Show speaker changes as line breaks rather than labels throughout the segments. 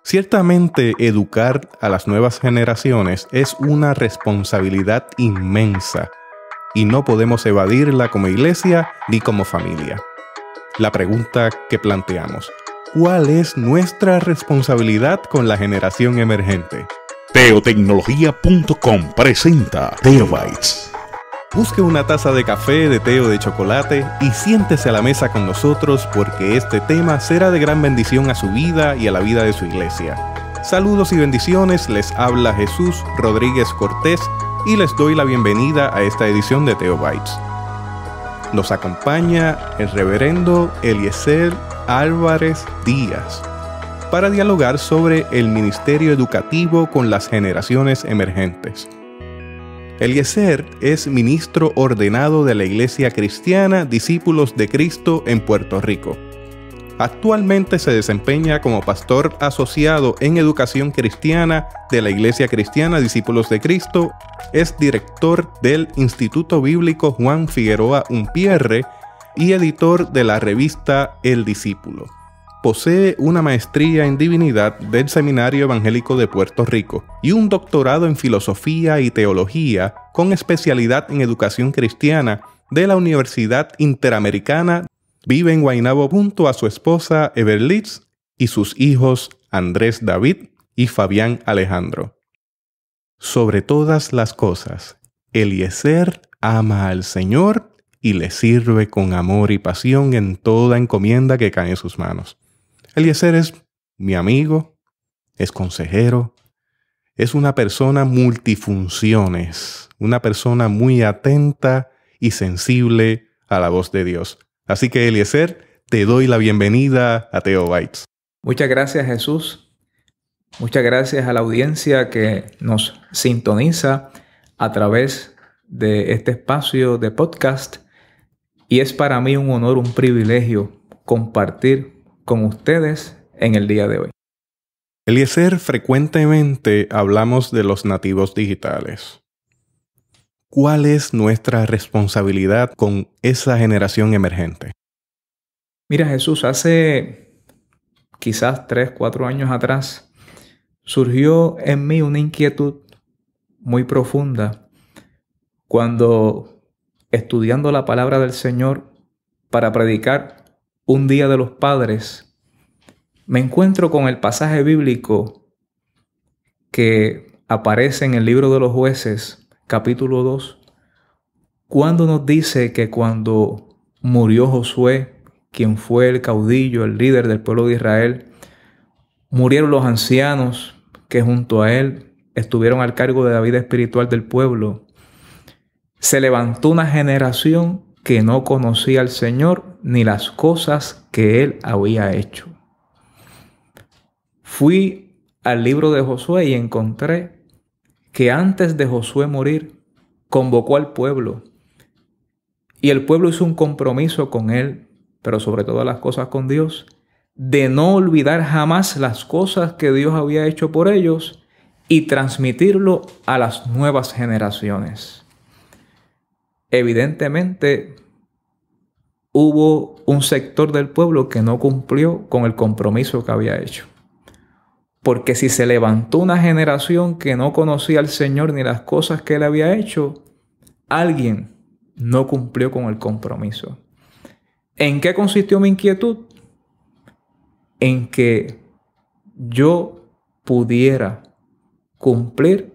Ciertamente, educar a las nuevas generaciones es una responsabilidad inmensa y no podemos evadirla como iglesia ni como familia. La pregunta que planteamos: ¿cuál es nuestra responsabilidad con la generación emergente?
Teotecnología.com presenta Teobytes.
Busque una taza de café, de té o de chocolate y siéntese a la mesa con nosotros, porque este tema será de gran bendición a su vida y a la vida de su iglesia. Saludos y bendiciones, les habla Jesús Rodríguez Cortés y les doy la bienvenida a esta edición de Teobytes. Nos acompaña el reverendo Eliezer Álvarez Díaz para dialogar sobre el ministerio educativo con las generaciones emergentes. Eliezer es ministro ordenado de la Iglesia Cristiana Discípulos de Cristo en Puerto Rico. Actualmente se desempeña como pastor asociado en educación cristiana de la Iglesia Cristiana Discípulos de Cristo. Es director del Instituto Bíblico Juan Figueroa Umpierre y editor de la revista El Discípulo. Posee una maestría en divinidad del Seminario Evangélico de Puerto Rico y un doctorado en filosofía y teología con especialidad en educación cristiana de la Universidad Interamericana. Vive en Guaynabo junto a su esposa Everlitz y sus hijos Andrés David y Fabián Alejandro. Sobre todas las cosas, Eliezer ama al Señor y le sirve con amor y pasión en toda encomienda que cae en sus manos. Eliezer es mi amigo, es consejero, es una persona multifunciones, una persona muy atenta y sensible a la voz de Dios. Así que, Eliezer, te doy la bienvenida a Teobytes.
Muchas gracias, Jesús. Muchas gracias a la audiencia que nos sintoniza a través de este espacio de podcast. Y es para mí un honor, un privilegio compartir con ustedes en el día de hoy.
Eliezer, frecuentemente hablamos de los nativos digitales. ¿Cuál es nuestra responsabilidad con esa generación emergente?
Mira, Jesús, hace quizás 3-4 años atrás surgió en mí una inquietud muy profunda cuando, estudiando la palabra del Señor para predicar un día de los padres, me encuentro con el pasaje bíblico que aparece en el libro de los Jueces, capítulo 2, cuando nos dice que cuando murió Josué, quien fue el caudillo, el líder del pueblo de Israel, murieron los ancianos que junto a él estuvieron al cargo de la vida espiritual del pueblo. Se levantó una generación que no conocía al Señor ni las cosas que Él había hecho. Fui al libro de Josué y encontré que antes de Josué morir, convocó al pueblo. Y el pueblo hizo un compromiso con Él, pero sobre todas las cosas con Dios, de no olvidar jamás las cosas que Dios había hecho por ellos y transmitirlo a las nuevas generaciones. Evidentemente, hubo un sector del pueblo que no cumplió con el compromiso que había hecho. Porque si se levantó una generación que no conocía al Señor ni las cosas que Él había hecho, alguien no cumplió con el compromiso. ¿En qué consistió mi inquietud? En que yo pudiera cumplir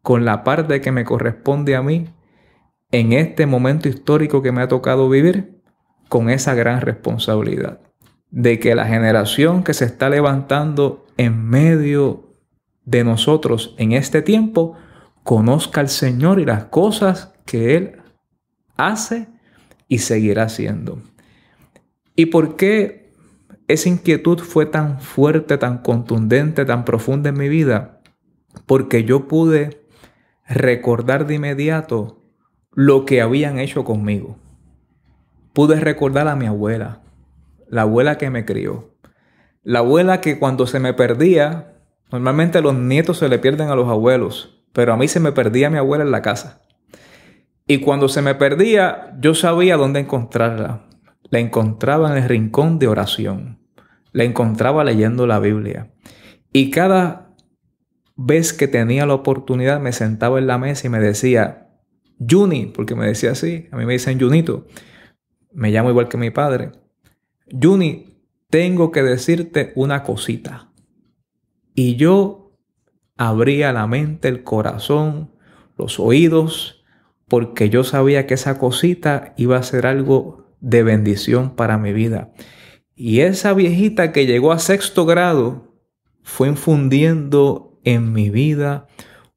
con la parte que me corresponde a mí en este momento histórico que me ha tocado vivir, con esa gran responsabilidad de que la generación que se está levantando en medio de nosotros en este tiempo conozca al Señor y las cosas que Él hace y seguirá haciendo. ¿Y por qué esa inquietud fue tan fuerte, tan contundente, tan profunda en mi vida? Porque yo pude recordar de inmediato lo que habían hecho conmigo. Pude recordar a mi abuela, la abuela que me crió, la abuela que cuando se me perdía, normalmente a los nietos se le pierden a los abuelos, pero a mí se me perdía mi abuela en la casa. Y cuando se me perdía, yo sabía dónde encontrarla. La encontraba en el rincón de oración. La encontraba leyendo la Biblia. Y cada vez que tenía la oportunidad me sentaba en la mesa y me decía, Juni, porque me decía así, a mí me dicen Junito, me llamo igual que mi padre. Juni, tengo que decirte una cosita. Y yo abría la mente, el corazón, los oídos, porque yo sabía que esa cosita iba a ser algo de bendición para mi vida. Y esa viejita que llegó a 6º grado fue infundiendo en mi vida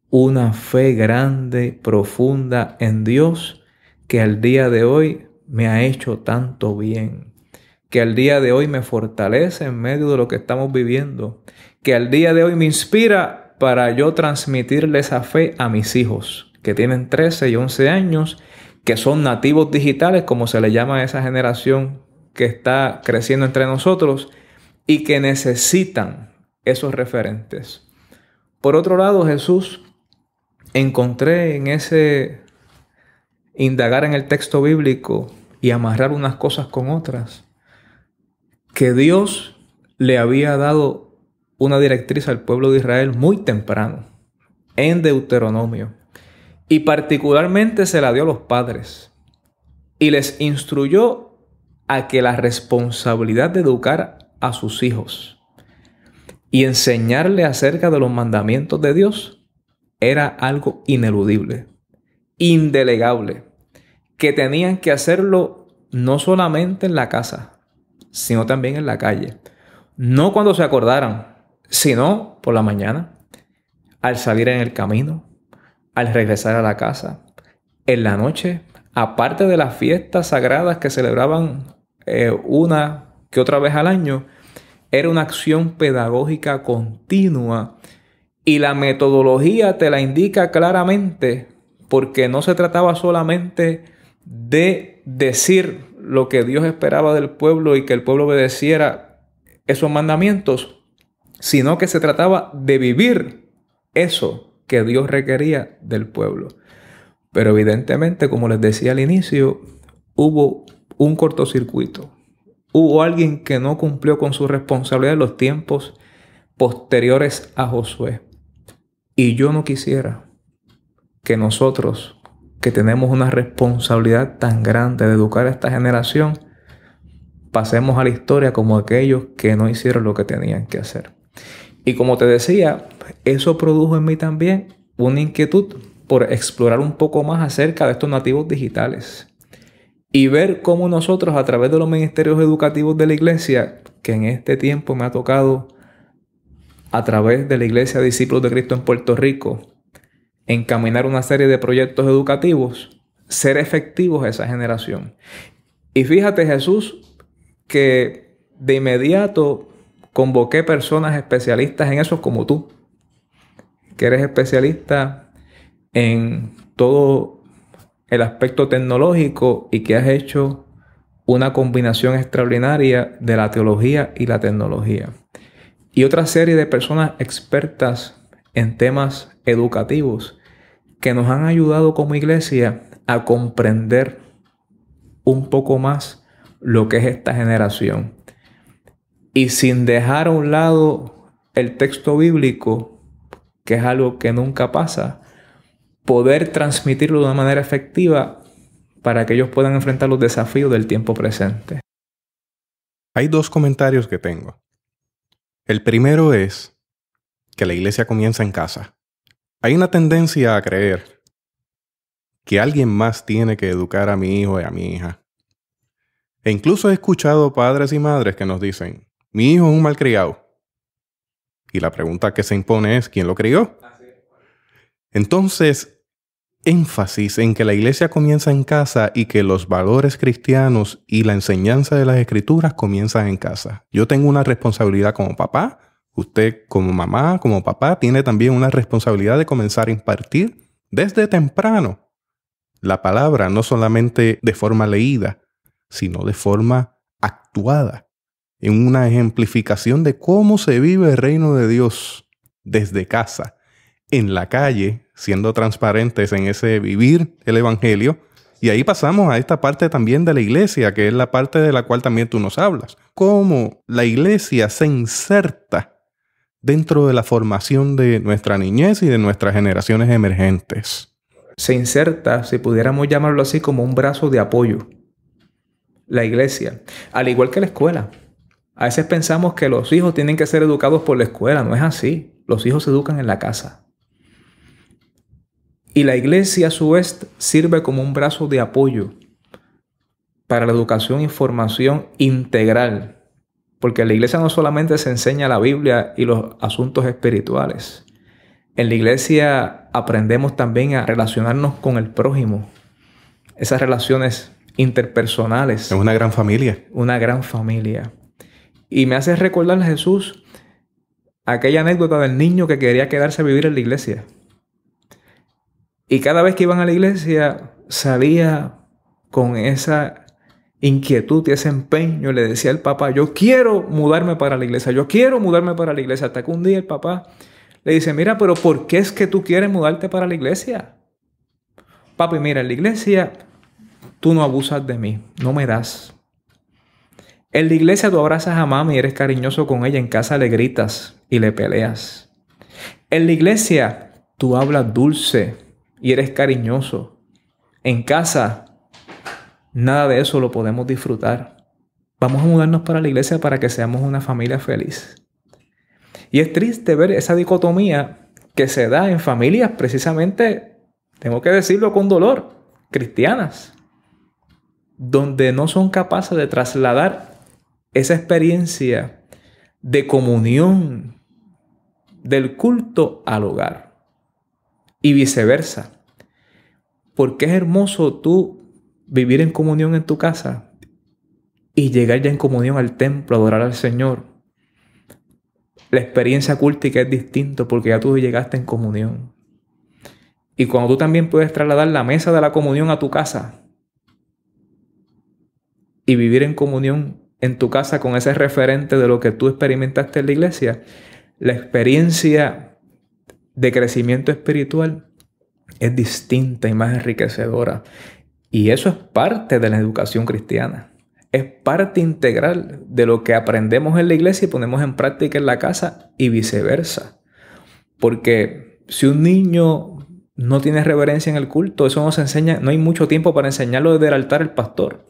una fe grande, profunda en Dios, que al día de hoy me ha hecho tanto bien, que al día de hoy me fortalece en medio de lo que estamos viviendo, que al día de hoy me inspira para yo transmitirle esa fe a mis hijos, que tienen 13 y 11 años, que son nativos digitales, como se le llama a esa generación que está creciendo entre nosotros y que necesitan esos referentes. Por otro lado, Jesús, encontré en ese indagar en el texto bíblico y amarrar unas cosas con otras, que Dios le había dado una directriz al pueblo de Israel muy temprano, en Deuteronomio, y particularmente se la dio a los padres, y les instruyó a que la responsabilidad de educar a sus hijos y enseñarle acerca de los mandamientos de Dios era algo ineludible, indelegable, que tenían que hacerlo no solamente en la casa, sino también en la calle. No cuando se acordaran, sino por la mañana, al salir en el camino, al regresar a la casa, en la noche, aparte de las fiestas sagradas que celebraban una que otra vez al año, era una acción pedagógica continua y la metodología te la indica claramente, porque no se trataba solamente de decir lo que Dios esperaba del pueblo y que el pueblo obedeciera esos mandamientos, sino que se trataba de vivir eso que Dios requería del pueblo. Pero evidentemente, como les decía al inicio, hubo un cortocircuito. Hubo alguien que no cumplió con su responsabilidad en los tiempos posteriores a Josué. Y yo no quisiera que nosotros, que tenemos una responsabilidad tan grande de educar a esta generación, pasemos a la historia como aquellos que no hicieron lo que tenían que hacer. Y como te decía, eso produjo en mí también una inquietud por explorar un poco más acerca de estos nativos digitales y ver cómo nosotros, a través de los ministerios educativos de la iglesia, que en este tiempo me ha tocado a través de la Iglesia Discípulos de Cristo en Puerto Rico, encaminar una serie de proyectos educativos, ser efectivos a esa generación. Y fíjate, Jesús, que de inmediato convoqué personas especialistas en eso, como tú, que eres especialista en todo el aspecto tecnológico y que has hecho una combinación extraordinaria de la teología y la tecnología. Y otra serie de personas expertas en temas educativos que nos han ayudado como iglesia a comprender un poco más lo que es esta generación. Y sin dejar a un lado el texto bíblico, que es algo que nunca pasa, poder transmitirlo de una manera efectiva para que ellos puedan enfrentar los desafíos del tiempo presente.
Hay 2 comentarios que tengo. El primero es que la iglesia comienza en casa. Hay una tendencia a creer que alguien más tiene que educar a mi hijo y a mi hija. E incluso he escuchado padres y madres que nos dicen, mi hijo es un malcriado. Y la pregunta que se impone es, ¿quién lo crió? Entonces, énfasis en que la iglesia comienza en casa y que los valores cristianos y la enseñanza de las escrituras comienzan en casa. Yo tengo una responsabilidad como papá. Usted como mamá, como papá, tiene también una responsabilidad de comenzar a impartir desde temprano la palabra, no solamente de forma leída, sino de forma actuada, en una ejemplificación de cómo se vive el reino de Dios desde casa, en la calle, siendo transparentes en ese vivir el evangelio. Y ahí pasamos a esta parte también de la iglesia, que es la parte de la cual también tú nos hablas. Cómo la iglesia se inserta dentro de la formación de nuestra niñez y de nuestras generaciones emergentes?
Se inserta, si pudiéramos llamarlo así, como un brazo de apoyo. La iglesia, al igual que la escuela. A veces pensamos que los hijos tienen que ser educados por la escuela. No es así. Los hijos se educan en la casa. Y la iglesia, a su vez, sirve como un brazo de apoyo para la educación y formación integral. Porque en la iglesia no solamente se enseña la Biblia y los asuntos espirituales. En la iglesia aprendemos también a relacionarnos con el prójimo. Esas relaciones interpersonales.
Es una gran familia.
Una gran familia. Y me hace recordar a Jesús aquella anécdota del niño que quería quedarse a vivir en la iglesia. Y cada vez que iban a la iglesia salía con esa inquietud y ese empeño. Le decía al papá, yo quiero mudarme para la iglesia. Yo quiero mudarme para la iglesia. Hasta que un día el papá le dice, mira, pero ¿por qué es que tú quieres mudarte para la iglesia? Papi, mira, en la iglesia tú no abusas de mí. No me das. En la iglesia tú abrazas a mami y eres cariñoso con ella. En casa le gritas y le peleas. En la iglesia tú hablas dulce y eres cariñoso. En casa nada de eso lo podemos disfrutar. Vamos a mudarnos para la iglesia para que seamos una familia feliz. Y es triste ver esa dicotomía que se da en familias precisamente, tengo que decirlo con dolor, cristianas, donde no son capaces de trasladar esa experiencia de comunión del culto al hogar y viceversa. Porque es hermoso tú vivir en comunión en tu casa y llegar ya en comunión al templo, adorar al Señor. La experiencia cultica es distinta porque ya tú llegaste en comunión. Y cuando tú también puedes trasladar la mesa de la comunión a tu casa y vivir en comunión en tu casa con ese referente de lo que tú experimentaste en la iglesia, la experiencia de crecimiento espiritual es distinta y más enriquecedora. Y eso es parte de la educación cristiana. Es parte integral de lo que aprendemos en la iglesia y ponemos en práctica en la casa y viceversa. Porque si un niño no tiene reverencia en el culto, eso no se enseña, no hay mucho tiempo para enseñarlo desde el altar el pastor.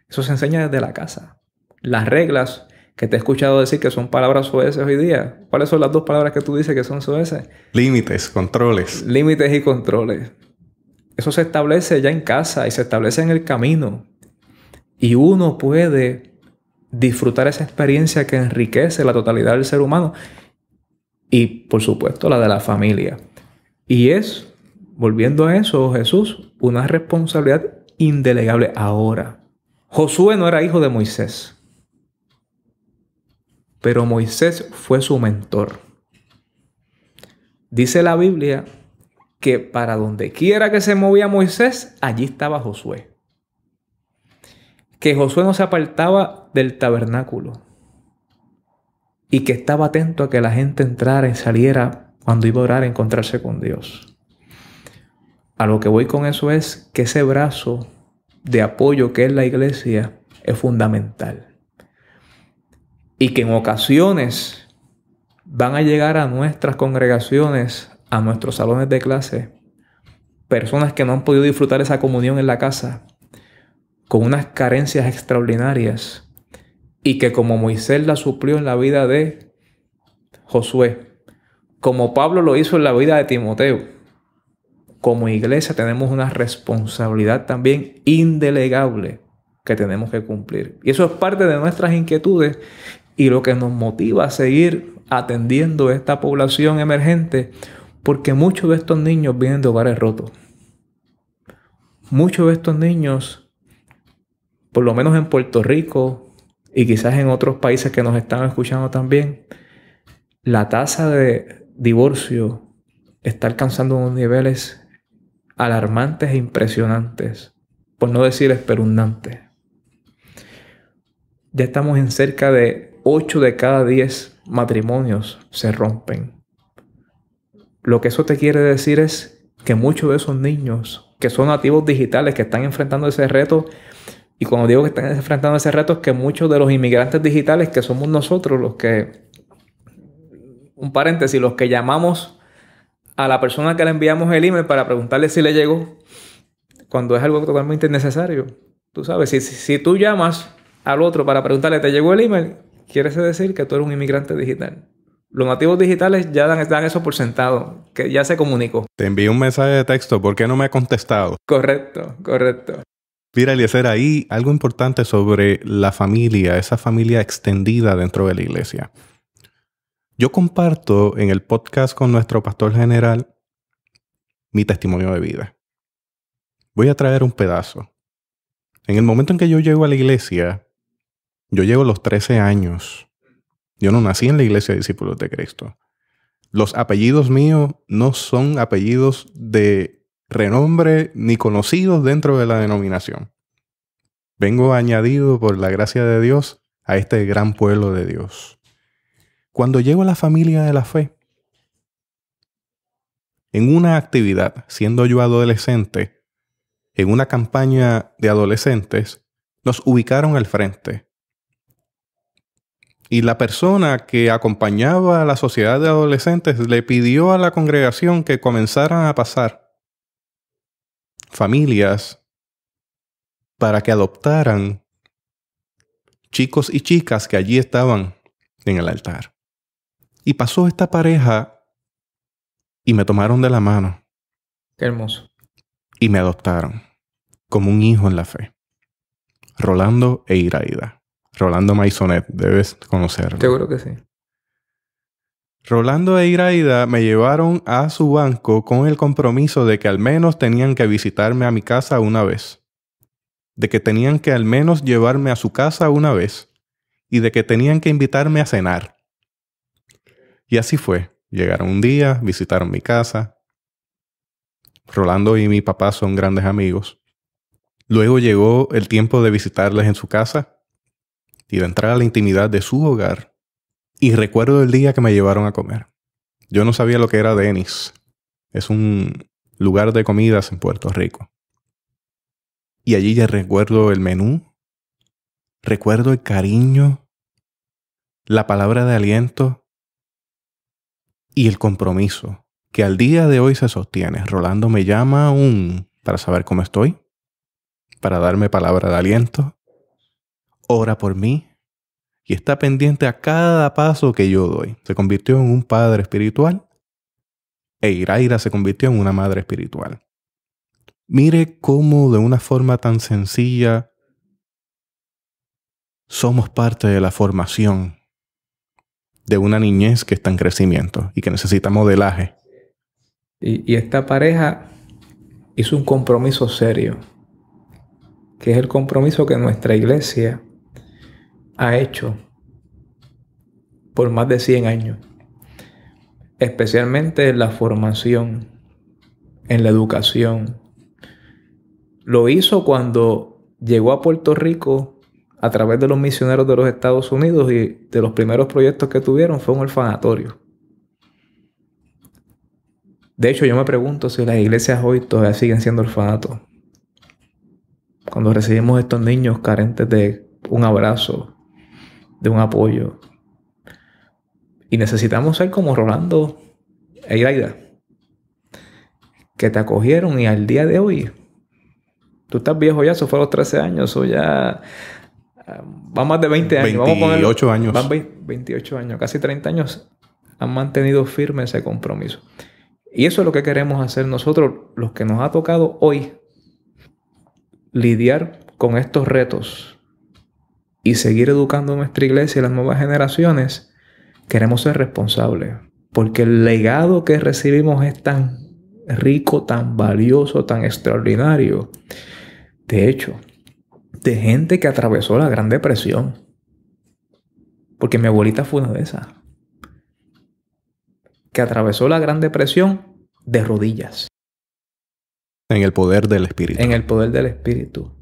Eso se enseña desde la casa. Las reglas que te he escuchado decir que son palabras soeces hoy día. ¿Cuáles son las dos palabras que tú dices que son soeces?
Límites, controles.
Límites y controles. Eso se establece ya en casa y se establece en el camino. Y uno puede disfrutar esa experiencia que enriquece la totalidad del ser humano. Y, por supuesto, la de la familia. Y es, volviendo a eso, Jesús, una responsabilidad indelegable ahora. Josué no era hijo de Moisés. Pero Moisés fue su mentor. Dice la Biblia que para donde quiera que se movía Moisés, allí estaba Josué. Que Josué no se apartaba del tabernáculo y que estaba atento a que la gente entrara y saliera cuando iba a orar a encontrarse con Dios. A lo que voy con eso es que ese brazo de apoyo que es la iglesia es fundamental. Y que en ocasiones van a llegar a nuestras congregaciones, a nuestros salones de clase, personas que no han podido disfrutar esa comunión en la casa, con unas carencias extraordinarias, y que como Moisés la suplió en la vida de Josué, como Pablo lo hizo en la vida de Timoteo, como iglesia tenemos una responsabilidad también indelegable que tenemos que cumplir. Y eso es parte de nuestras inquietudes y lo que nos motiva a seguir atendiendo a esta población emergente, porque muchos de estos niños vienen de hogares rotos. Muchos de estos niños, por lo menos en Puerto Rico y quizás en otros países que nos están escuchando también, la tasa de divorcio está alcanzando unos niveles alarmantes e impresionantes, por no decir espeluznantes. Ya estamos en cerca de 8 de cada 10 matrimonios se rompen. Lo que eso te quiere decir es que muchos de esos niños que son nativos digitales, que están enfrentando ese reto, y cuando digo que están enfrentando ese reto es que muchos de los inmigrantes digitales, que somos nosotros los que un paréntesis, los que llamamos a la persona que le enviamos el email para preguntarle si le llegó, cuando es algo totalmente innecesario. Tú sabes, si tú llamas al otro para preguntarle, ¿te llegó el email? Quiere decir que tú eres un inmigrante digital. Los nativos digitales ya dan eso por sentado, que ya se comunicó.
Te envío un mensaje de texto, ¿por qué no me ha contestado?
Correcto.
Mira, Eliezer, ahí algo importante sobre la familia, esa familia extendida dentro de la iglesia. Yo comparto en el podcast con nuestro pastor general mi testimonio de vida. Voy a traer un pedazo. En el momento en que yo llego a la iglesia, yo llego a los 13 años. Yo no nací en la iglesia de discípulos de Cristo. Los apellidos míos no son apellidos de renombre ni conocidos dentro de la denominación. Vengo añadido por la gracia de Dios a este gran pueblo de Dios. Cuando llego a la familia de la fe, en una actividad, siendo yo adolescente, en una campaña de adolescentes, nos ubicaron al frente. Y la persona que acompañaba a la sociedad de adolescentes le pidió a la congregación que comenzaran a pasar familias para que adoptaran chicos y chicas que allí estaban en el altar. Y pasó esta pareja y me tomaron de la mano.
Qué hermoso.
Y me adoptaron como un hijo en la fe. Rolando e Iraida. Rolando Maisonet, debes conocerlo.
Seguro que sí.
Rolando e Iraida me llevaron a su banco con el compromiso de que al menos tenían que visitarme a mi casa una vez. De que tenían que al menos llevarme a su casa una vez. Y de que tenían que invitarme a cenar. Y así fue. Llegaron un día, visitaron mi casa. Rolando y mi papá son grandes amigos. Luego llegó el tiempo de visitarles en su casa y de entrar a la intimidad de su hogar. Y recuerdo el día que me llevaron a comer. Yo no sabía lo que era Denny's. Es un lugar de comidas en Puerto Rico. Y allí ya recuerdo el menú. Recuerdo el cariño. La palabra de aliento. Y el compromiso que al día de hoy se sostiene. Rolando me llama aún para saber cómo estoy. Para darme palabra de aliento. Ora por mí y está pendiente a cada paso que yo doy. Se convirtió en un padre espiritual e Iraida se convirtió en una madre espiritual. Mire cómo de una forma tan sencilla somos parte de la formación de una niñez que está en crecimiento y que necesita modelaje.
Y esta pareja hizo un compromiso serio, que es el compromiso que nuestra iglesia ha hecho por más de 100 años, especialmente en la formación, en la educación. Lo hizo cuando llegó a Puerto Rico a través de los misioneros de los Estados Unidos y de los primeros proyectos que tuvieron fue un orfanatorio. De hecho, yo me pregunto si las iglesias hoy todavía siguen siendo orfanatos. Cuando recibimos estos niños carentes de un abrazo, de un apoyo. Y necesitamos ser como Rolando e Iraida, que te acogieron y al día de hoy, tú estás viejo ya, eso fue a los 13 años, o ya va más de 20 años.
28 años.
Van 28 años, casi 30 años han mantenido firme ese compromiso. Y eso es lo que queremos hacer nosotros, los que nos ha tocado hoy, lidiar con estos retos y seguir educando a nuestra iglesia y las nuevas generaciones. Queremos ser responsables, porque el legado que recibimos es tan rico, tan valioso, tan extraordinario. De hecho, de gente que atravesó la Gran Depresión. Porque mi abuelita fue una de esas. Que atravesó la Gran Depresión de rodillas.
En el poder del Espíritu.
En el poder del Espíritu.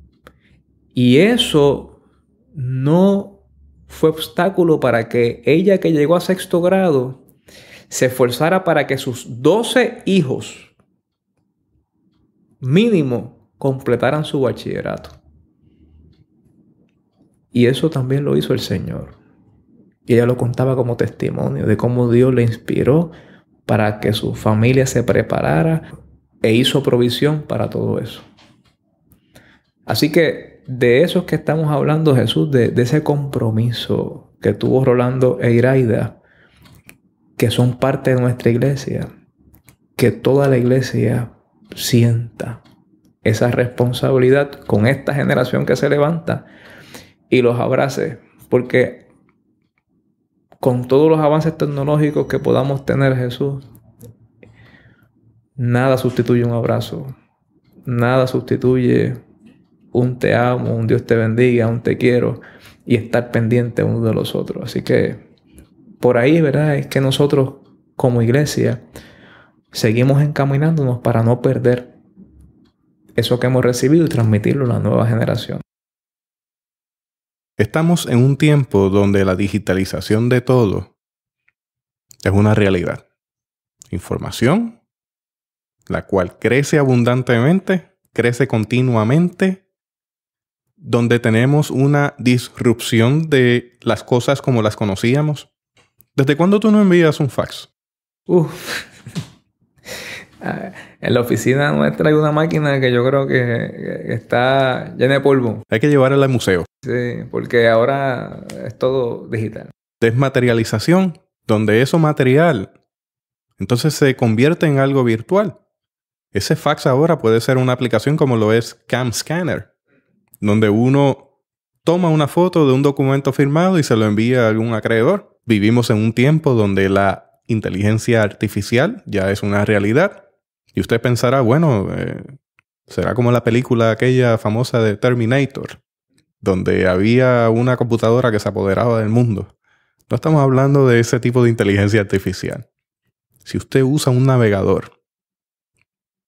Y eso no fue obstáculo para que ella, que llegó a 6º grado, se esforzara para que sus 12 hijos mínimo completaran su bachillerato. Y eso también lo hizo el Señor. Y ella lo contaba como testimonio de cómo Dios le inspiró para que su familia se preparara e hizo provisión para todo eso. Así que de eso es que estamos hablando, Jesús, de ese compromiso que tuvo Rolando e Iraida, que son parte de nuestra iglesia, que toda la iglesia sienta esa responsabilidad con esta generación que se levanta y los abrace, porque con todos los avances tecnológicos que podamos tener, Jesús, nada sustituye un abrazo, nada sustituye un te amo, un Dios te bendiga, un te quiero y estar pendiente uno de los otros. Así que por ahí, ¿verdad? Es que nosotros como iglesia seguimos encaminándonos para no perder eso que hemos recibido y transmitirlo a la nueva generación.
Estamos en un tiempo donde la digitalización de todo es una realidad. Información, la cual crece abundantemente, crece continuamente, donde tenemos una disrupción de las cosas como las conocíamos. ¿Desde cuándo tú no envías un fax?
En la oficina nuestra hay una máquina que yo creo que está llena de polvo.
Hay que llevarla al museo.
Sí, porque ahora es todo digital.
Desmaterialización, donde eso material entonces se convierte en algo virtual. Ese fax ahora puede ser una aplicación como lo es CamScanner, donde uno toma una foto de un documento firmado y se lo envía a algún acreedor. Vivimos en un tiempo donde la inteligencia artificial ya es una realidad. Y usted pensará, bueno, será como la película aquella famosa de Terminator, donde había una computadora que se apoderaba del mundo. No estamos hablando de ese tipo de inteligencia artificial. Si usted usa un navegador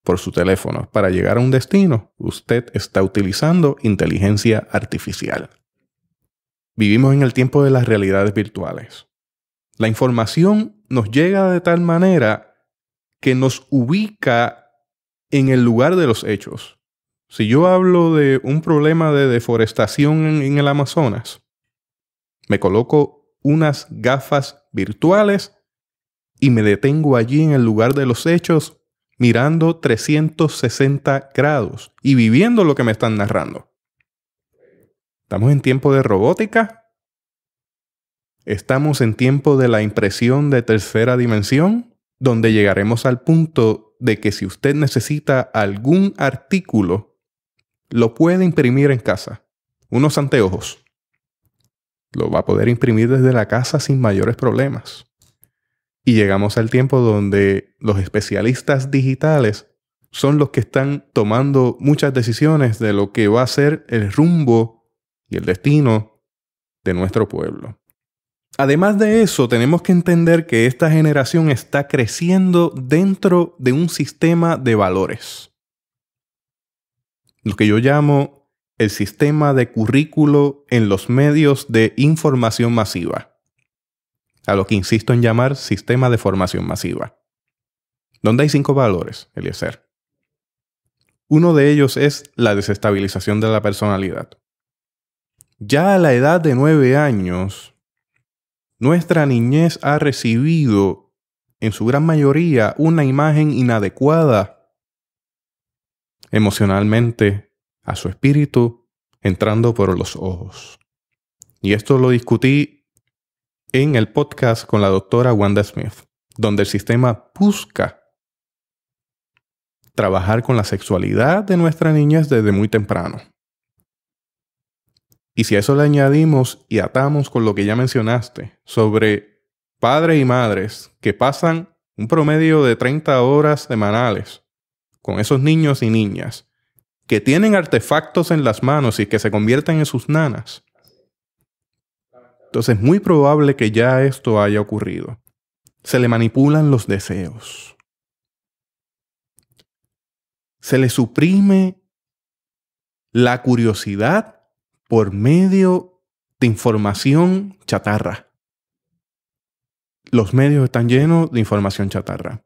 por su teléfono para llegar a un destino, usted está utilizando inteligencia artificial. Vivimos en el tiempo de las realidades virtuales. La información nos llega de tal manera que nos ubica en el lugar de los hechos. Si yo hablo de un problema de deforestación en el Amazonas, me coloco unas gafas virtuales y me detengo allí en el lugar de los hechos, mirando 360 grados y viviendo lo que me están narrando. ¿Estamos en tiempo de robótica? ¿Estamos en tiempo de la impresión de tercera dimensión? Donde llegaremos al punto de que si usted necesita algún artículo, lo puede imprimir en casa. Unos anteojos. Lo va a poder imprimir desde la casa sin mayores problemas. Y llegamos al tiempo donde los especialistas digitales son los que están tomando muchas decisiones de lo que va a ser el rumbo y el destino de nuestro pueblo. Además de eso, tenemos que entender que esta generación está creciendo dentro de un sistema de valores. Lo que yo llamo el sistema de currículo en los medios de información masiva. A lo que insisto en llamar sistema de formación masiva. Donde hay 5 valores, Eliezer. Uno de ellos es la desestabilización de la personalidad. Ya a la edad de 9 años, nuestra niñez ha recibido, en su gran mayoría, una imagen inadecuada emocionalmente a su espíritu, entrando por los ojos. Y esto lo discutí en el podcast con la doctora Wanda Smith, donde el sistema busca trabajar con la sexualidad de nuestra niñez desde muy temprano. Y si a eso le añadimos y atamos con lo que ya mencionaste sobre padres y madres que pasan un promedio de 30 horas semanales con esos niños y niñas que tienen artefactos en las manos y que se convierten en sus nanas, entonces es muy probable que ya esto haya ocurrido. Se le manipulan los deseos. Se le suprime la curiosidad por medio de información chatarra. Los medios están llenos de información chatarra.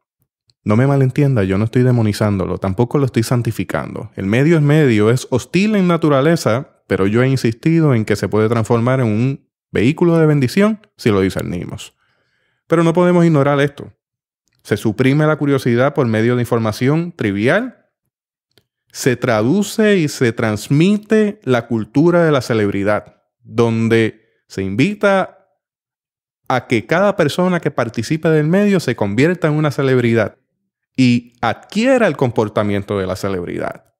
No me malentienda, yo no estoy demonizándolo, tampoco lo estoy santificando. El medio es hostil en naturaleza, pero yo he insistido en que se puede transformar en un vehículo de bendición si lo discernimos. Pero no podemos ignorar esto. Se suprime la curiosidad por medio de información trivial. Se traduce y se transmite la cultura de la celebridad, donde se invita a que cada persona que participe del medio se convierta en una celebridad y adquiera el comportamiento de la celebridad.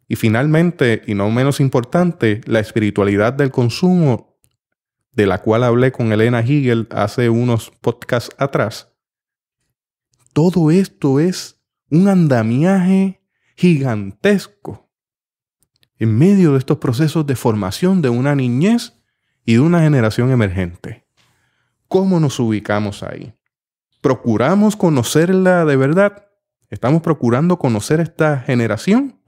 Y finalmente, y no menos importante, la espiritualidad del consumo, de la cual hablé con Elena Hegel hace unos podcasts atrás. Todo esto es un andamiaje gigantesco en medio de estos procesos de formación de una niñez y de una generación emergente. ¿Cómo nos ubicamos ahí? ¿Procuramos conocerla de verdad? ¿Estamos procurando conocer esta generación?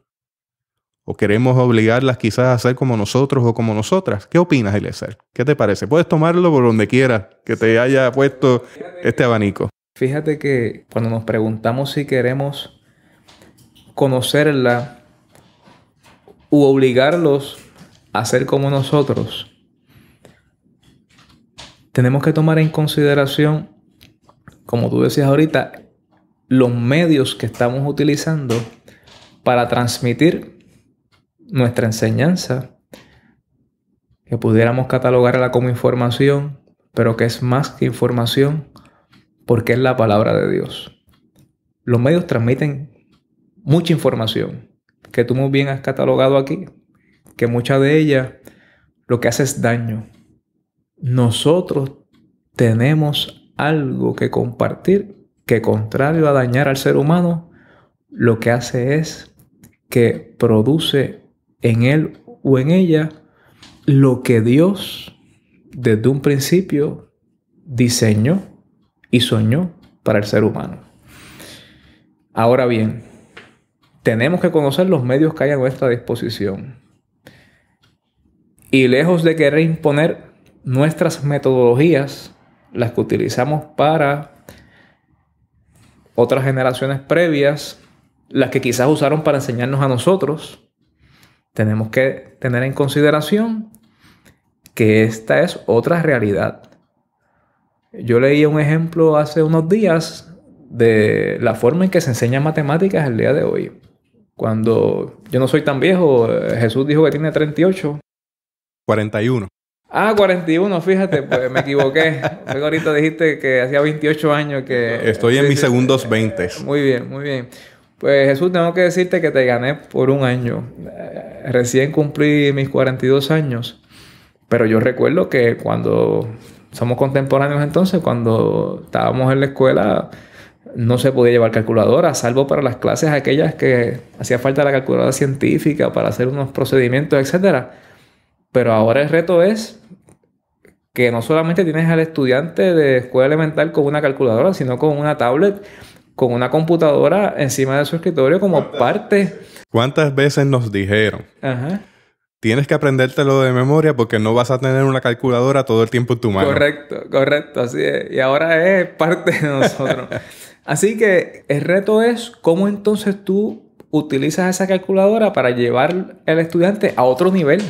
¿O queremos obligarlas quizás a ser como nosotros o como nosotras? ¿Qué opinas, Eliezer? ¿Qué te parece? Puedes tomarlo por donde quieras que te haya puesto este abanico.
Fíjate que cuando nos preguntamos si queremos conocerla u obligarlos a ser como nosotros, tenemos que tomar en consideración, como tú decías ahorita, los medios que estamos utilizando para transmitir nuestra enseñanza, que pudiéramos catalogarla como información, pero que es más que información, porque es la palabra de Dios. Los medios transmiten mucha información, que tú muy bien has catalogado aquí, que mucha de ella lo que hace es daño. Nosotros tenemos algo que compartir que, contrario a dañar al ser humano, lo que hace es que produce en él o en ella lo que Dios desde un principio diseñó y soñó para el ser humano. Ahora bien, tenemos que conocer los medios que hay a nuestra disposición. Y lejos de querer imponer nuestras metodologías, las que utilizamos para otras generaciones previas, las que quizás usaron para enseñarnos a nosotros, tenemos que tener en consideración que esta es otra realidad. Yo leí un ejemplo hace unos días de la forma en que se enseñan matemáticas el día de hoy. Cuando yo no soy tan viejo, Jesús dijo que tiene 38.
41.
41, fíjate, pues me equivoqué. Ahorita dijiste que hacía 28 años que...
Estoy en mis segundos 20.
Muy bien, muy bien. Pues Jesús, tengo que decirte que te gané por un año. Recién cumplí mis 42 años. Pero yo recuerdo que cuando somos contemporáneos entonces, cuando estábamos en la escuela, no se podía llevar calculadora, salvo para las clases aquellas que hacía falta la calculadora científica para hacer unos procedimientos, etc. Pero ahora el reto es que no solamente tienes al estudiante de escuela elemental con una calculadora, sino con una tablet, con una computadora encima de su escritorio como parte...
¿Cuántas veces nos dijeron?
Ajá.
Tienes que aprendértelo de memoria porque no vas a tener una calculadora todo el tiempo en tu mano.
Correcto, así es. Y ahora es parte de nosotros. Así que el reto es cómo entonces tú utilizas esa calculadora para llevar al estudiante a otro nivel.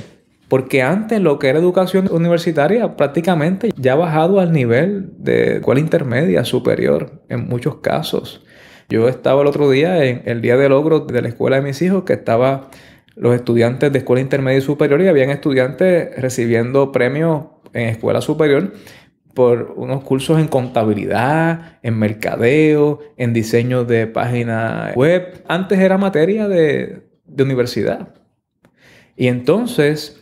Porque antes lo que era educación universitaria prácticamente ya ha bajado al nivel de escuela intermedia superior en muchos casos. Yo estaba el otro día en el día de logro de la escuela de mis hijos, que estaba los estudiantes de escuela intermedia y superior, y habían estudiantes recibiendo premios en escuela superior por unos cursos en contabilidad, en mercadeo, en diseño de página web. Antes era materia de universidad. Y entonces,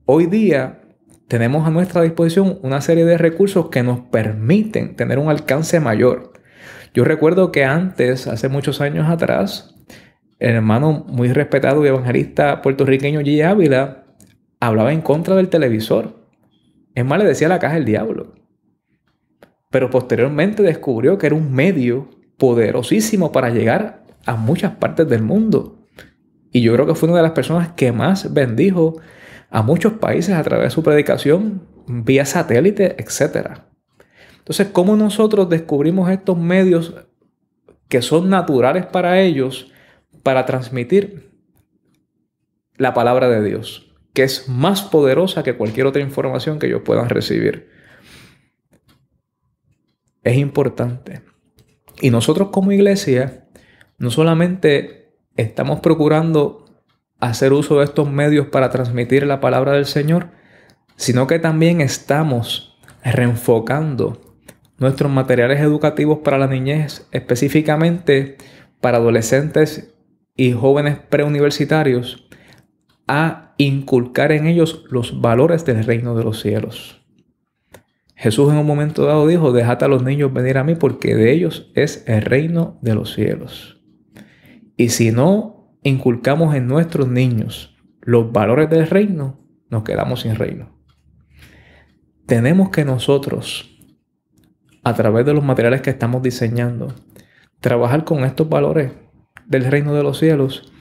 hoy día tenemos a nuestra disposición una serie de recursos que nos permiten tener un alcance mayor. Yo recuerdo que antes, hace muchos años atrás, el hermano muy respetado y evangelista puertorriqueño G. Ávila hablaba en contra del televisor. Es más, le decía la caja del diablo. Pero posteriormente descubrió que era un medio poderosísimo para llegar a muchas partes del mundo. Y yo creo que fue una de las personas que más bendijo a muchos países a través de su predicación vía satélite, etc. Entonces, ¿cómo nosotros descubrimos estos medios que son naturales para ellos para transmitir la palabra de Dios? que es más poderosa que cualquier otra información que ellos puedan recibir. Es importante. Y nosotros como iglesia no solamente estamos procurando hacer uso de estos medios para transmitir la palabra del Señor, sino que también estamos reenfocando nuestros materiales educativos para la niñez, específicamente para adolescentes y jóvenes preuniversitarios, a inculcar en ellos los valores del reino de los cielos. Jesús en un momento dado dijo: dejad a los niños venir a mí, porque de ellos es el reino de los cielos. Y si no inculcamos en nuestros niños los valores del reino, nos quedamos sin reino. Tenemos que nosotros, a través de los materiales que estamos diseñando, trabajar con estos valores del reino de los cielos.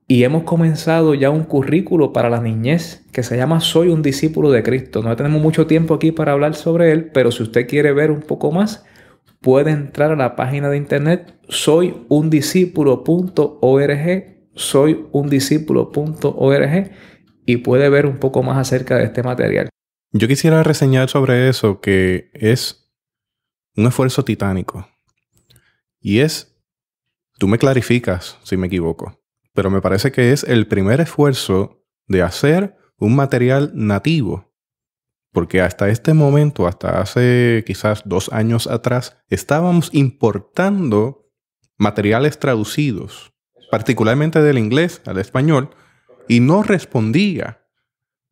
Y hemos comenzado ya un currículo para la niñez que se llama Soy un discípulo de Cristo. No tenemos mucho tiempo aquí para hablar sobre él, pero si usted quiere ver un poco más, puede entrar a la página de internet soyundiscípulo.org, soyundiscípulo.org, y puede ver un poco más acerca de este material.
Yo quisiera reseñar sobre eso, que es un esfuerzo titánico. Y tú me clarificas si me equivoco, pero me parece que es el primer esfuerzo de hacer un material nativo. Porque hasta este momento, hasta hace quizás 2 años atrás, estábamos importando materiales traducidos, particularmente del inglés al español, y no respondía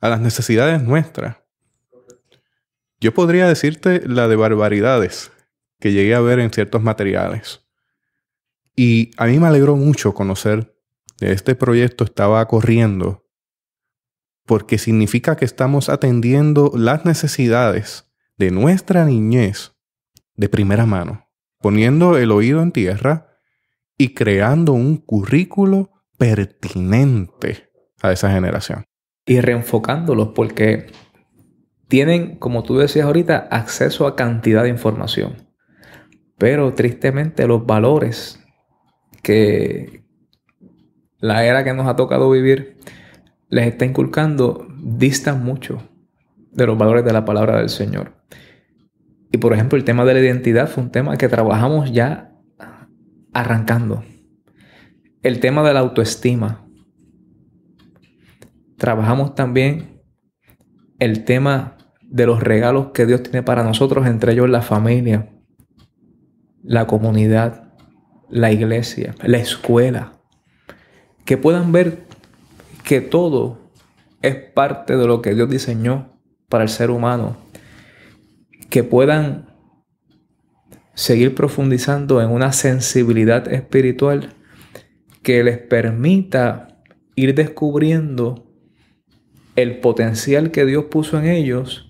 a las necesidades nuestras. Yo podría decirte la de barbaridades que llegué a ver en ciertos materiales. Y a mí me alegró mucho conocer que este proyecto estaba corriendo, porque significa que estamos atendiendo las necesidades de nuestra niñez de primera mano, poniendo el oído en tierra y creando un currículo pertinente a esa generación.
Y reenfocándolos, porque tienen, como tú decías ahorita, acceso a cantidad de información. Pero tristemente los valores que la era que nos ha tocado vivir les está inculcando distan mucho de los valores de la palabra del Señor. Y por ejemplo, el tema de la identidad fue un tema que trabajamos ya arrancando. El tema de la autoestima. Trabajamos también el tema de los regalos que Dios tiene para nosotros, entre ellos la familia, la comunidad, la iglesia, la escuela. Que puedan ver que todo es parte de lo que Dios diseñó para el ser humano. Que puedan seguir profundizando en una sensibilidad espiritual que les permita ir descubriendo el potencial que Dios puso en ellos,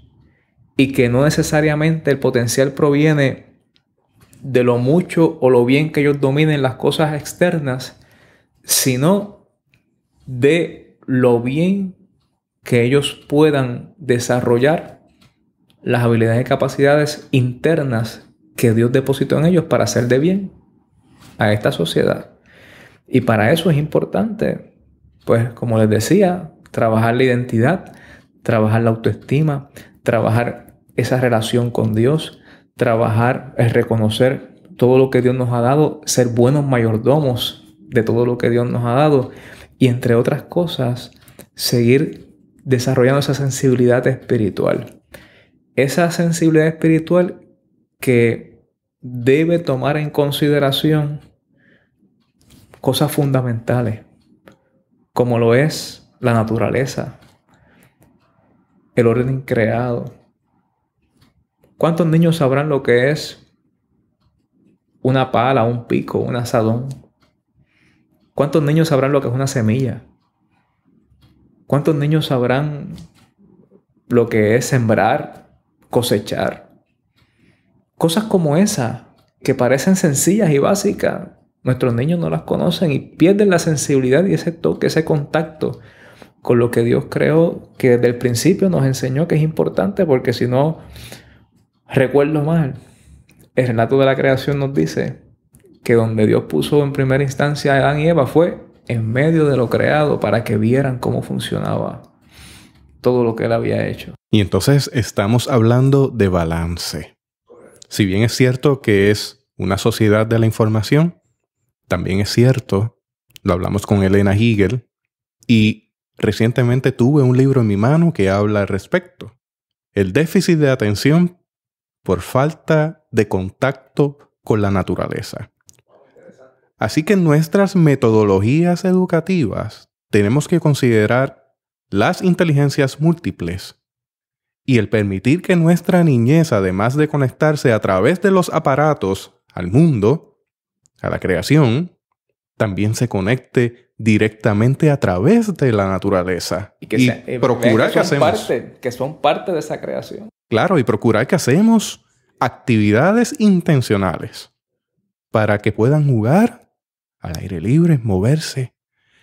y que no necesariamente el potencial proviene de lo mucho o lo bien que ellos dominen las cosas externas, sino de lo bien que ellos puedan desarrollar las habilidades y capacidades internas que Dios depositó en ellos para hacer de bien a esta sociedad. Y para eso es importante, pues como les decía, trabajar la identidad, trabajar la autoestima, trabajar esa relación con Dios, trabajar el reconocer todo lo que Dios nos ha dado, ser buenos mayordomos de todo lo que Dios nos ha dado, y entre otras cosas, seguir desarrollando esa sensibilidad espiritual. Esa sensibilidad espiritual que debe tomar en consideración cosas fundamentales, como lo es la naturaleza, el orden creado. ¿Cuántos niños sabrán lo que es una pala, un pico, un azadón? ¿Cuántos niños sabrán lo que es una semilla? ¿Cuántos niños sabrán lo que es sembrar, cosechar? Cosas como esas, que parecen sencillas y básicas, nuestros niños no las conocen y pierden la sensibilidad y ese toque, ese contacto con lo que Dios creó, que desde el principio nos enseñó que es importante, porque si no recuerdo mal, el relato de la creación nos dice que donde Dios puso en primera instancia a Adán y Eva fue en medio de lo creado, para que vieran cómo funcionaba todo lo que Él había hecho.
Y entonces estamos hablando de balance. Si bien es cierto que es una sociedad de la información, también es cierto, lo hablamos con Elena Hegel, y recientemente tuve un libro en mi mano que habla al respecto. El déficit de atención por falta de contacto con la naturaleza. Así que en nuestras metodologías educativas tenemos que considerar las inteligencias múltiples y el permitir que nuestra niñez, además de conectarse a través de los aparatos al mundo, a la creación, también se conecte directamente a través de la naturaleza. Y procurar que hacemos...
que son parte de esa creación.
Claro, y procurar que hacemos actividades intencionales para que puedan jugar al aire libre, moverse.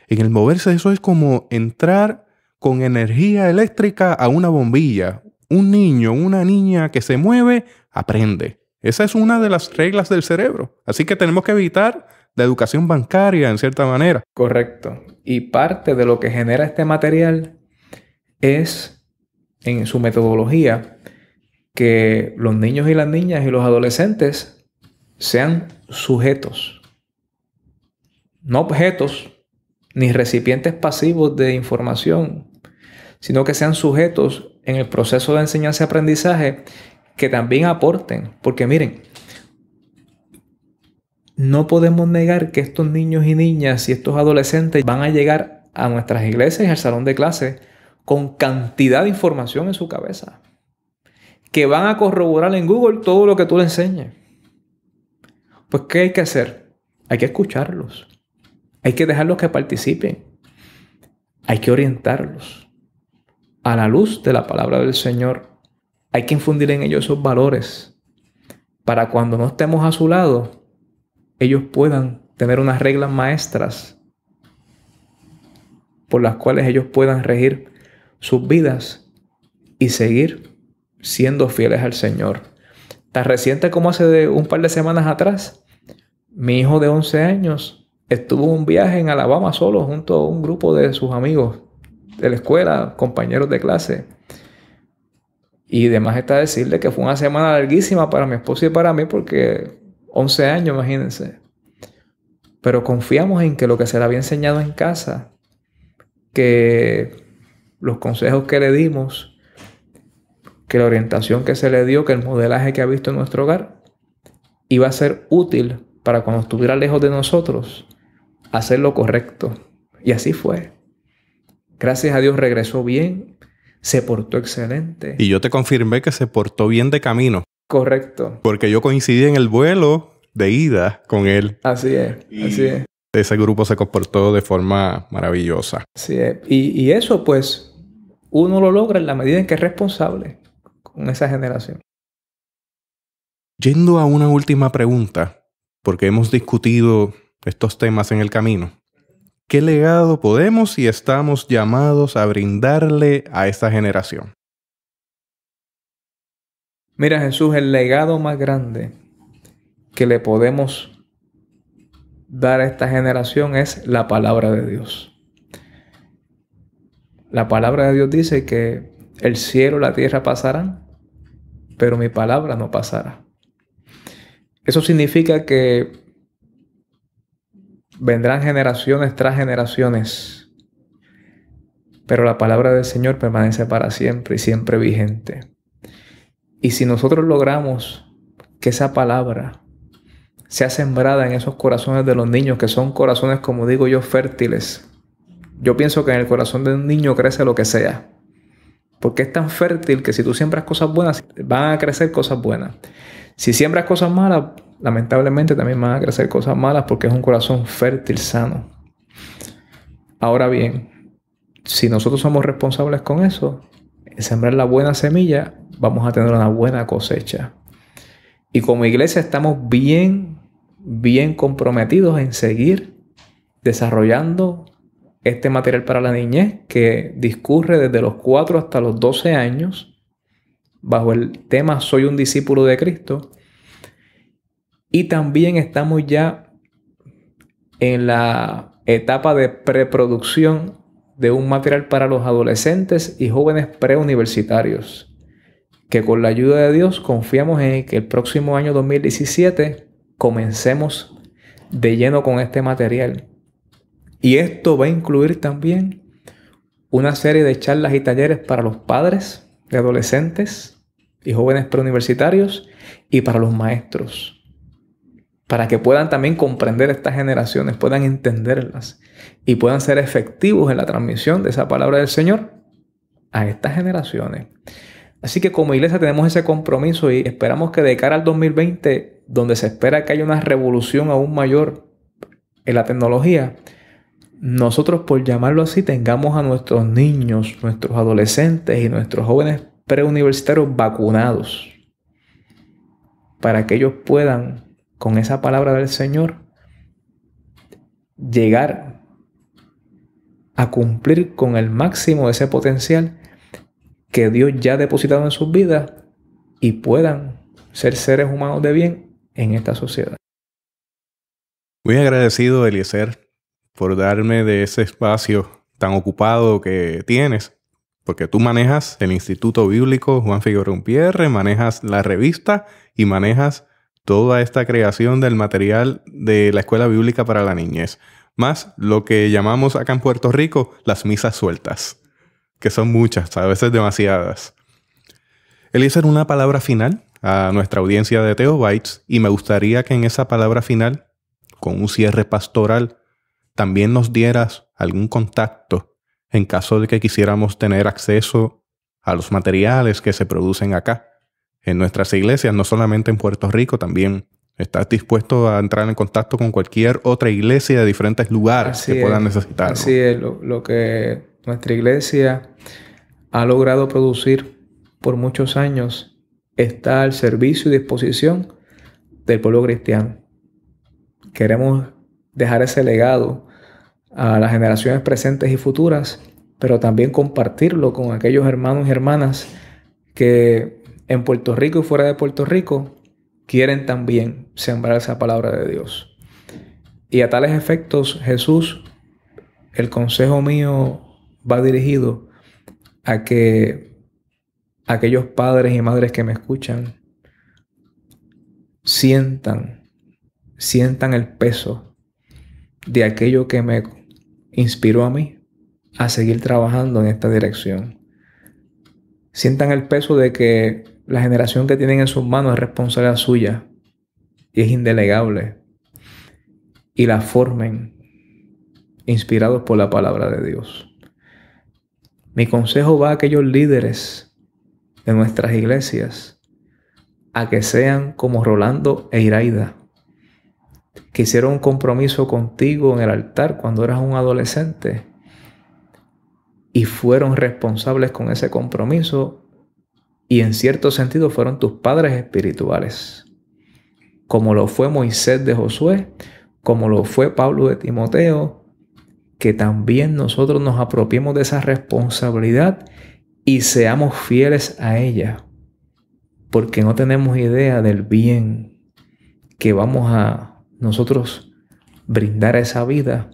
En el moverse eso es como entrar con energía eléctrica a una bombilla. Un niño, una niña que se mueve, aprende. Esa es una de las reglas del cerebro. Así que tenemos que evitar la educación bancaria en cierta manera.
Correcto. Y parte de lo que genera este material es, en su metodología, que los niños y las niñas y los adolescentes sean sujetos, no objetos ni recipientes pasivos de información, sino que sean sujetos en el proceso de enseñanza y aprendizaje que también aporten. Porque miren, no podemos negar que estos niños y niñas y estos adolescentes van a llegar a nuestras iglesias y al salón de clase con cantidad de información en su cabeza, que van a corroborar en Google todo lo que tú le enseñes. Pues, ¿qué hay que hacer? Hay que escucharlos. Hay que dejarlos que participen. Hay que orientarlos a la luz de la palabra del Señor. Hay que infundir en ellos esos valores para cuando no estemos a su lado, ellos puedan tener unas reglas maestras por las cuales ellos puedan regir sus vidas y seguir siendo fieles al Señor. Tan reciente como hace un par de semanas atrás, mi hijo de 11 años estuvo en un viaje en Alabama solo junto a un grupo de sus amigos de la escuela, compañeros de clase. Y además está decirle que fue una semana larguísima para mi esposo y para mí porque 11 años, imagínense. Pero confiamos en que lo que se le había enseñado en casa, que los consejos que le dimos, que la orientación que se le dio, que el modelaje que ha visto en nuestro hogar, iba a ser útil para cuando estuviera lejos de nosotros, hacer lo correcto. Y así fue. Gracias a Dios regresó bien, se portó excelente.
Y yo te confirmé que se portó bien de camino.
Correcto.
Porque yo coincidí en el vuelo de ida con él.
Así es, así es.
Ese grupo se comportó de forma maravillosa.
Así es. Y eso, pues, uno lo logra en la medida en que es responsable con esa generación.
Yendo a una última pregunta, porque hemos discutido estos temas en el camino. ¿Qué legado podemos y estamos llamados a brindarle a esta generación?
Mira, Jesús, el legado más grande que le podemos dar a esta generación es la palabra de Dios. La palabra de Dios dice que el cielo y la tierra pasarán, pero mi palabra no pasará. Eso significa que vendrán generaciones tras generaciones, pero la palabra del Señor permanece para siempre y siempre vigente. Y si nosotros logramos que esa palabra sea sembrada en esos corazones de los niños, que son corazones, como digo yo, fértiles. Yo pienso que en el corazón de un niño crece lo que sea, porque es tan fértil que si tú siembras cosas buenas, van a crecer cosas buenas. Si siembras cosas malas, lamentablemente también van a crecer cosas malas, porque es un corazón fértil, sano. Ahora bien, si nosotros somos responsables con eso, en sembrar la buena semilla, vamos a tener una buena cosecha. Y como iglesia estamos bien comprometidos en seguir desarrollando este material para la niñez que discurre desde los 4 hasta los 12 años bajo el tema Soy un discípulo de Cristo. Y también estamos ya en la etapa de preproducción de un material para los adolescentes y jóvenes preuniversitarios, que con la ayuda de Dios confiamos en que el próximo año 2017 comencemos de lleno con este material. Y esto va a incluir también una serie de charlas y talleres para los padres de adolescentes y jóvenes preuniversitarios y para los maestros, para que puedan también comprender estas generaciones, puedan entenderlas y puedan ser efectivos en la transmisión de esa palabra del Señor a estas generaciones. Así que como iglesia tenemos ese compromiso y esperamos que de cara al 2020, donde se espera que haya una revolución aún mayor en la tecnología, nosotros, por llamarlo así, tengamos a nuestros niños, nuestros adolescentes y nuestros jóvenes preuniversitarios vacunados para que ellos puedan, con esa palabra del Señor, llegar a cumplir con el máximo de ese potencial que Dios ya ha depositado en sus vidas y puedan ser seres humanos de bien en esta sociedad.
Muy agradecido, Eliezer, por darme de ese espacio tan ocupado que tienes, porque tú manejas el Instituto Bíblico Juan Figueroa Unpierre, manejas la revista y manejas toda esta creación del material de la Escuela Bíblica para la Niñez, más lo que llamamos acá en Puerto Rico las misas sueltas, que son muchas, a veces demasiadas. Eliezer, una palabra final a nuestra audiencia de Theobites, y me gustaría que en esa palabra final, con un cierre pastoral, también nos dieras algún contacto en caso de que quisiéramos tener acceso a los materiales que se producen acá en nuestras iglesias, no solamente en Puerto Rico, también estás dispuesto a entrar en contacto con cualquier otra iglesia de diferentes lugares que puedan necesitarlo.
Así es, lo que nuestra iglesia ha logrado producir por muchos años está al servicio y disposición del pueblo cristiano. Queremos dejar ese legado a las generaciones presentes y futuras, pero también compartirlo con aquellos hermanos y hermanas que en Puerto Rico y fuera de Puerto Rico quieren también sembrar esa palabra de Dios. Y a tales efectos, Jesús, el consejo mío va dirigido a que aquellos padres y madres que me escuchan sientan el peso de aquello que me inspiró a mí a seguir trabajando en esta dirección. Sientan el peso de que la generación que tienen en sus manos es responsabilidad suya y es indelegable, y la formen inspirados por la palabra de Dios. Mi consejo va a aquellos líderes de nuestras iglesias a que sean como Rolando e Iraida, que hicieron un compromiso contigo en el altar cuando eras un adolescente y fueron responsables con ese compromiso, y en cierto sentido fueron tus padres espirituales, como lo fue Moisés de Josué, como lo fue Pablo de Timoteo. Que también nosotros nos apropiemos de esa responsabilidad y seamos fieles a ella, porque no tenemos idea del bien que vamos a nosotros brindar a esa vida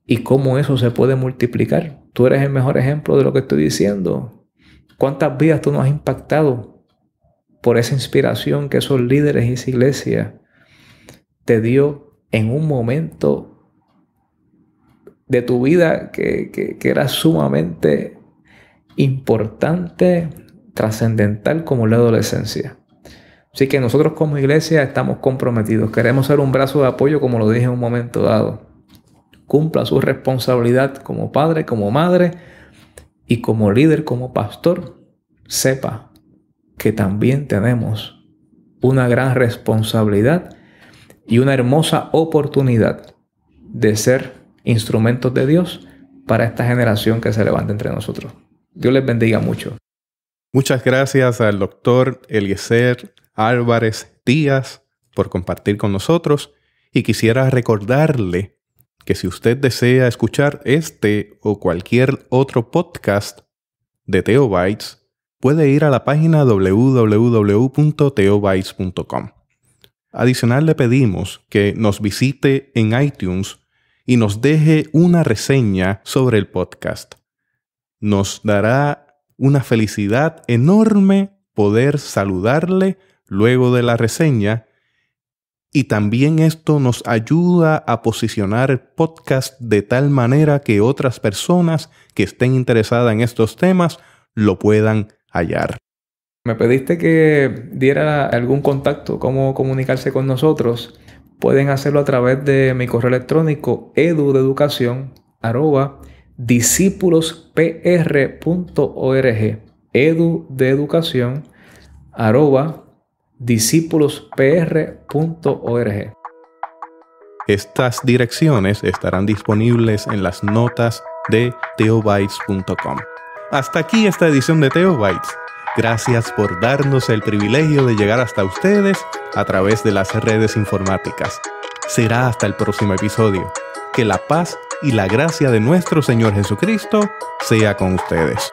y cómo eso se puede multiplicar. Tú eres el mejor ejemplo de lo que estoy diciendo. ¿Cuántas vidas tú nos has impactado por esa inspiración que esos líderes y esa iglesia te dio en un momento de tu vida que era sumamente importante, trascendental, como la adolescencia? Así que nosotros como iglesia estamos comprometidos. Queremos ser un brazo de apoyo, como lo dije en un momento dado. Cumpla su responsabilidad como padre, como madre y como líder, como pastor. Sepa que también tenemos una gran responsabilidad y una hermosa oportunidad de ser instrumentos de Dios para esta generación que se levanta entre nosotros. Dios les bendiga mucho.
Muchas gracias al doctor Eliezer Álvarez Díaz por compartir con nosotros, y quisiera recordarle que si usted desea escuchar este o cualquier otro podcast de Theobites, puede ir a la página www.theobites.com. Adicional, le pedimos que nos visite en iTunes y nos deje una reseña sobre el podcast. Nos dará una felicidad enorme poder saludarle luego de la reseña, y también esto nos ayuda a posicionar el podcast de tal manera que otras personas que estén interesadas en estos temas lo puedan hallar.
Me pediste que diera algún contacto, cómo comunicarse con nosotros. Pueden hacerlo a través de mi correo electrónico edu.de-educacion@discipuluspr.org edu.de-educacion@discipuluspr.org.
Estas direcciones estarán disponibles en las notas de theobytes.com. Hasta aquí esta edición de Theobytes. Gracias por darnos el privilegio de llegar hasta ustedes a través de las redes informáticas. Será hasta el próximo episodio. Que la paz y la gracia de nuestro Señor Jesucristo sea con ustedes.